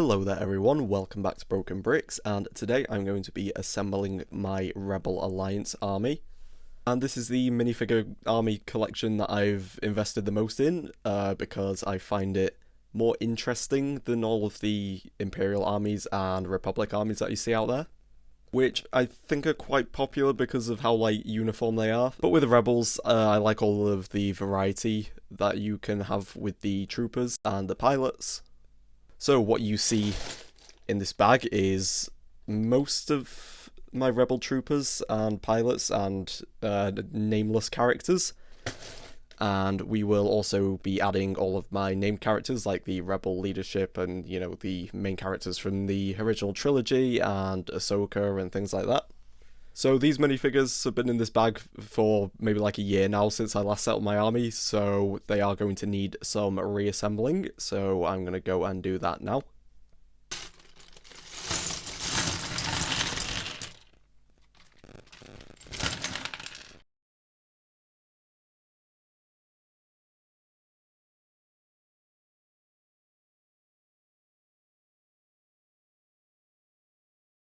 Hello there everyone, welcome back to BrokeNbricks, and today I'm going to be assembling my Rebel Alliance army. And this is the minifigure army collection that I've invested the most in, because I find it more interesting than all of the Imperial armies and Republic armies that you see out there, which I think are quite popular because of how uniform they are. But with the Rebels, I like all of the variety that you can have with the troopers and the pilots. So what you see in this bag is most of my Rebel troopers and pilots and nameless characters. And we will also be adding all of my named characters like the Rebel leadership and, you know, the main characters from the original trilogy and Ahsoka and things like that. So these minifigures have been in this bag for maybe like a year now since I last set up my army, so they are going to need some reassembling, so I'm going to go and do that now.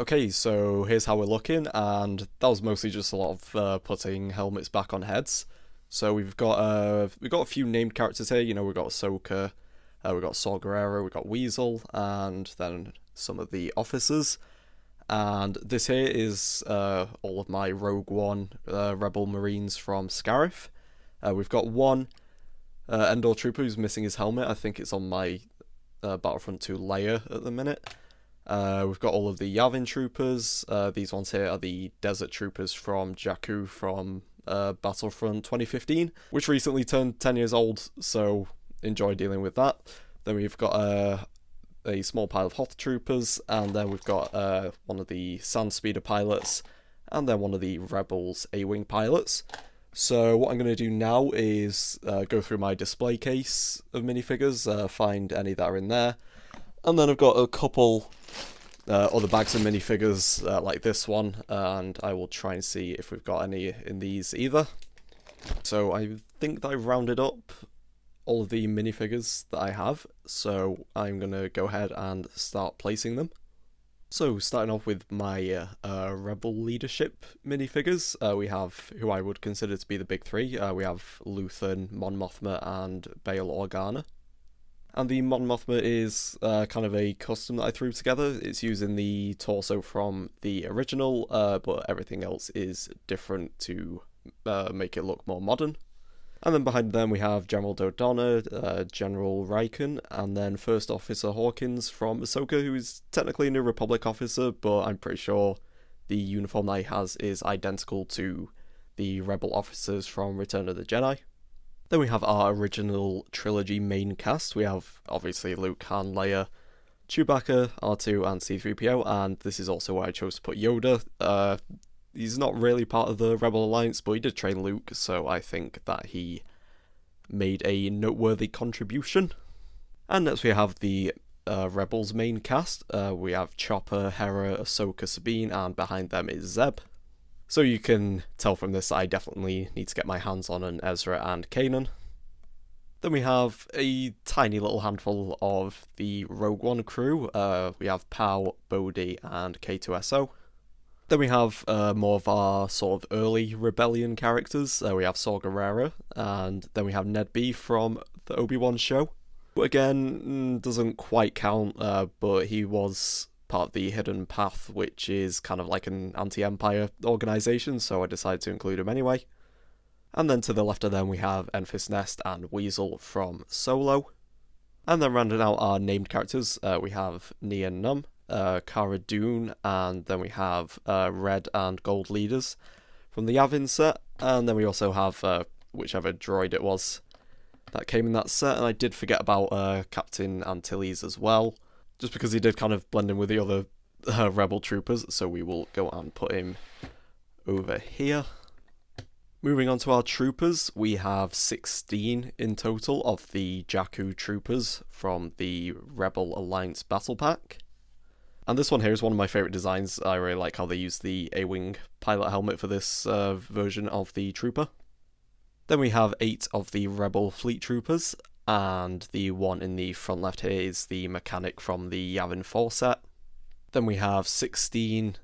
Okay, so here's how we're looking, and that was mostly just a lot of putting helmets back on heads. So we've got a few named characters here. You know, we've got Ahsoka, we've got Saw Gerrera, we've got Weasel, and then some of the officers. And this here is all of my Rogue One Rebel Marines from Scarif. We've got one Endor trooper who's missing his helmet. I think it's on my Battlefront 2 layer at the minute. We've got all of the Yavin troopers. These ones here are the desert troopers from Jakku from Battlefront 2015, which recently turned 10 years old, so enjoy dealing with that. Then we've got a small pile of Hoth troopers, and then we've got one of the Sand Speeder pilots, and then one of the Rebels A-Wing pilots. So what I'm going to do now is go through my display case of minifigures, find any that are in there, and then I've got a couple other bags of minifigures like this one, and I will try and see if we've got any in these either. So I think that I've rounded up all of the minifigures that I have, so I'm going to go ahead and start placing them. So starting off with my Rebel leadership minifigures, we have who I would consider to be the big three. We have Luthen, Mon Mothma, and Bail Organa. And the Mon Mothma is kind of a custom that I threw together. It's using the torso from the original, but everything else is different to make it look more modern. And then behind them we have General Dodonna, General Riken, and then First Officer Hawkins from Ahsoka, who is technically a New Republic officer, but I'm pretty sure the uniform that he has is identical to the Rebel officers from Return of the Jedi. Then we have our original trilogy main cast. We have, obviously, Luke, Han, Leia, Chewbacca, R2, and C-3PO, and this is also where I chose to put Yoda. He's not really part of the Rebel Alliance, but he did train Luke, so I think that he made a noteworthy contribution. And next we have the Rebels main cast. We have Chopper, Hera, Ahsoka, Sabine, and behind them is Zeb. So you can tell from this that I definitely need to get my hands on an Ezra and Kanan. Then we have a tiny little handful of the Rogue One crew. We have Pow, Bodhi, and K2SO. Then we have more of our sort of early Rebellion characters. We have Saw Gerrera, and then we have Ned B from the Obi-Wan show. But again, doesn't quite count, but he was part of the Hidden Path, which is kind of like an anti-Empire organisation, so I decided to include him anyway. And then to the left of them we have Enfys Nest and Weasel from Solo. And then rounding out our named characters, we have Nien Nunb, Cara Dune, and then we have Red and Gold leaders from the Yavin set, and then we also have whichever droid it was that came in that set, and I did forget about Captain Antilles as well, just because he did kind of blend in with the other Rebel troopers, so we will go and put him over here. Moving on to our troopers, we have 16 in total of the Jakku troopers from the Rebel Alliance Battle Pack. And this one here is one of my favourite designs. I really like how they use the A-Wing pilot helmet for this version of the trooper. Then we have 8 of the Rebel Fleet Troopers, and the one in the front left here is the mechanic from the Yavin 4 set. Then we have 16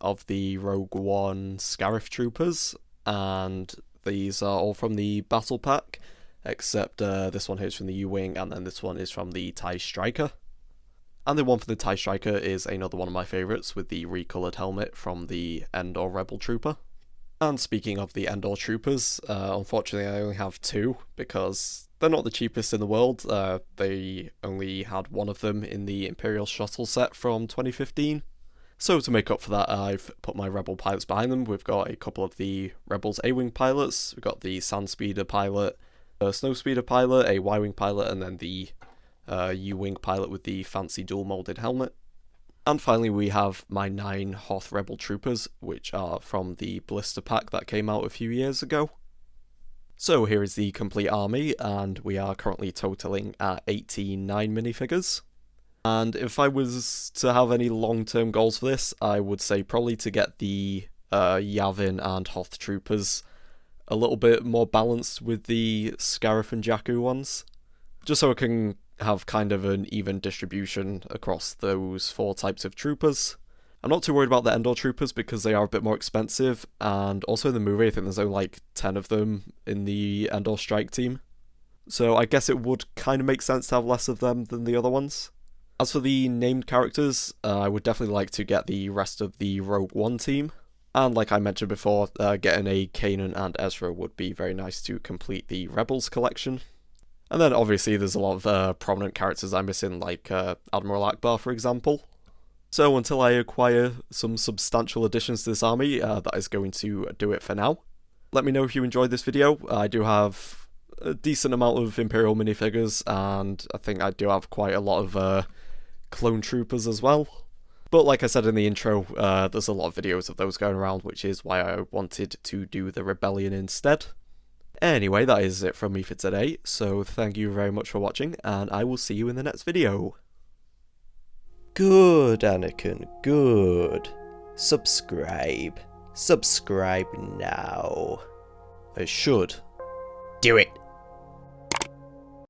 of the Rogue One Scarif Troopers, and these are all from the Battle Pack, except this one here is from the U-Wing, and then this one is from the TIE Striker. And the one for the TIE Striker is another one of my favourites, with the recoloured helmet from the Endor Rebel Trooper. And speaking of the Endor Troopers, unfortunately I only have two, because they're not the cheapest in the world. They only had one of them in the Imperial Shuttle set from 2015. So to make up for that, I've put my Rebel pilots behind them. We've got a couple of the Rebels A-Wing pilots. We've got the Sandspeeder pilot, a Snowspeeder pilot, a Y-Wing pilot, and then the U-Wing pilot with the fancy dual-moulded helmet. And finally we have my 9 Hoth Rebel Troopers, which are from the Blister Pack that came out a few years ago. So here is the complete army, and we are currently totaling at 89 minifigures. And if I was to have any long-term goals for this, I would say probably to get the Yavin and Hoth Troopers a little bit more balanced with the Scarif and Jakku ones, just so I can have kind of an even distribution across those 4 types of troopers. I'm not too worried about the Endor Troopers because they are a bit more expensive, and also in the movie I think there's only like 10 of them in the Endor Strike Team. So I guess it would kind of make sense to have less of them than the other ones. As for the named characters, I would definitely like to get the rest of the Rogue One team. And like I mentioned before, getting a Kanan and Ezra would be very nice to complete the Rebels collection. And then obviously there's a lot of prominent characters I'm missing, like Admiral Akbar for example. So until I acquire some substantial additions to this army, that is going to do it for now. Let me know if you enjoyed this video. I do have a decent amount of Imperial minifigures, and I think I do have quite a lot of clone troopers as well. But like I said in the intro, there's a lot of videos of those going around, which is why I wanted to do the Rebellion instead. Anyway, that is it from me for today, so thank you very much for watching, and I will see you in the next video. Good, Anakin, good. Subscribe. Subscribe now. I should. Do it.